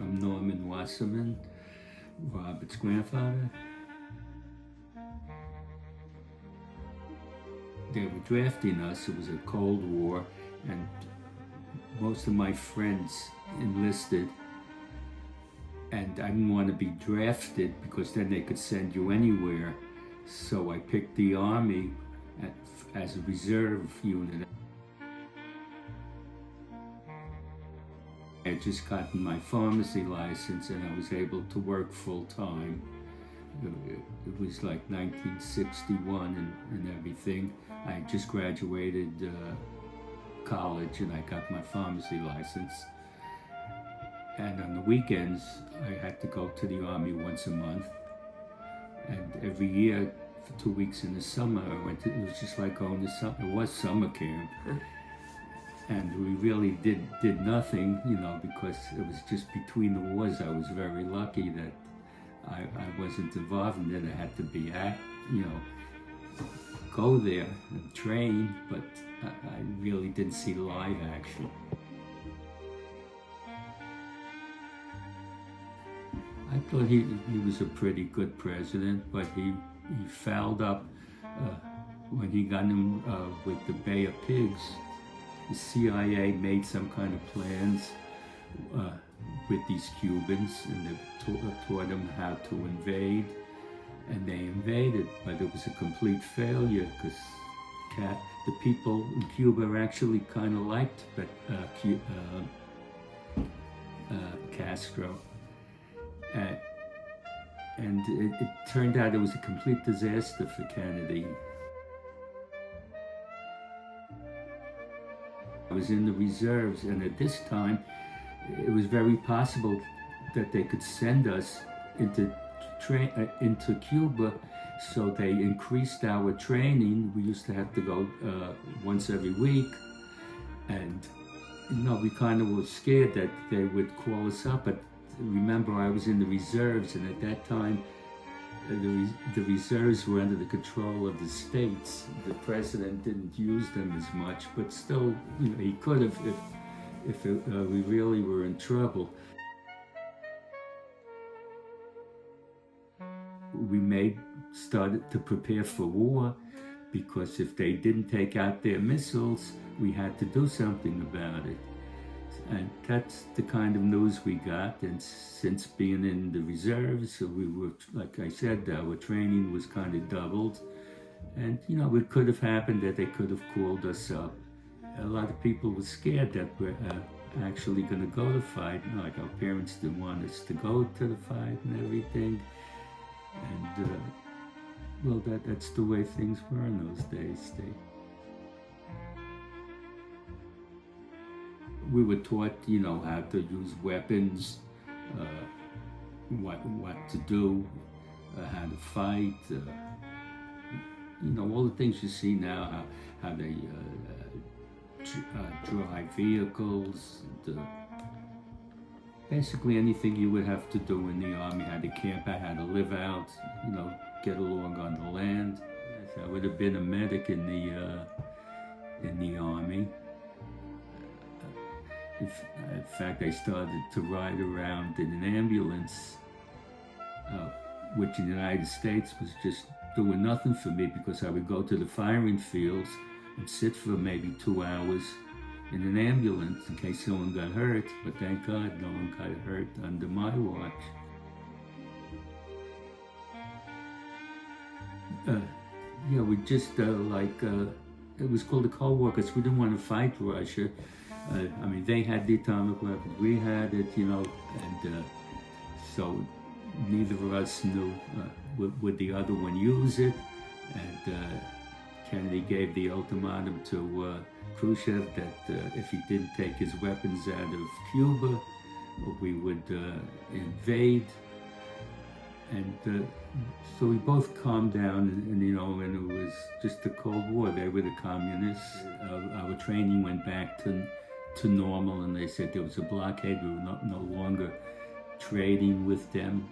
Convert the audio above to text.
I'm Norman Wasserman, Robert's grandfather. They were drafting us. It was a Cold War, and most of my friends enlisted, and I didn't want to be drafted because then they could send you anywhere. So I picked the Army as a reserve unit. I had just gotten my pharmacy license and I was able to work full-time. It was like 1961 and everything. I had just graduated college and I got my pharmacy license. And on the weekends, I had to go to the Army once a month. And every year, for 2 weeks in the summer, I went to, it was just like going to it was summer camp. And we really did nothing, you know, because it was just between the wars. I was very lucky that I wasn't involved, and then I had to be go there and train, but I really didn't see live action. I thought he was a pretty good president, but he fouled up when he got him with the Bay of Pigs. The CIA made some kind of plans with these Cubans, and they taught them how to invade, and they invaded, but it was a complete failure because the people in Cuba actually kind of liked Castro. And it turned out it was a complete disaster for Kennedy. I was in the reserves, and at this time, it was very possible that they could send us into Cuba, so they increased our training. We used to have to go once every week, and we kind of were scared that they would call us up. But remember, I was in the reserves, and at that time, the reserves were under the control of the states. The president didn't use them as much, but still, he could have if we really were in trouble. We started to prepare for war, because if they didn't take out their missiles, we had to do something about it. And that's the kind of news we got. And since being in the reserves, we were, like I said, our training was kind of doubled. And, it could have happened that they could have called us up. A lot of people were scared that we're actually going to go to fight. Like our parents didn't want us to go to the fight and everything. And, well, that's the way things were in those days. We were taught, how to use weapons, what to do, how to fight, all the things you see now, how they drive vehicles, basically anything you would have to do in the Army, how to camp out, how to live out, get along on the land. I would have been a medic in the Army. In fact, I started to ride around in an ambulance, which in the United States was just doing nothing for me, because I would go to the firing fields and sit for maybe 2 hours in an ambulance in case someone got hurt, but thank God no one got hurt under my watch. We just it was called the Cold War because we didn't want to fight Russia. They had the atomic weapons, we had it, and so neither of us knew would the other one use it. And Kennedy gave the ultimatum to Khrushchev that if he didn't take his weapons out of Cuba, we would invade. And so we both calmed down, and it was just the Cold War. They were the communists. Our training went back to normal, and they said there was a blockade. We were no longer trading with them.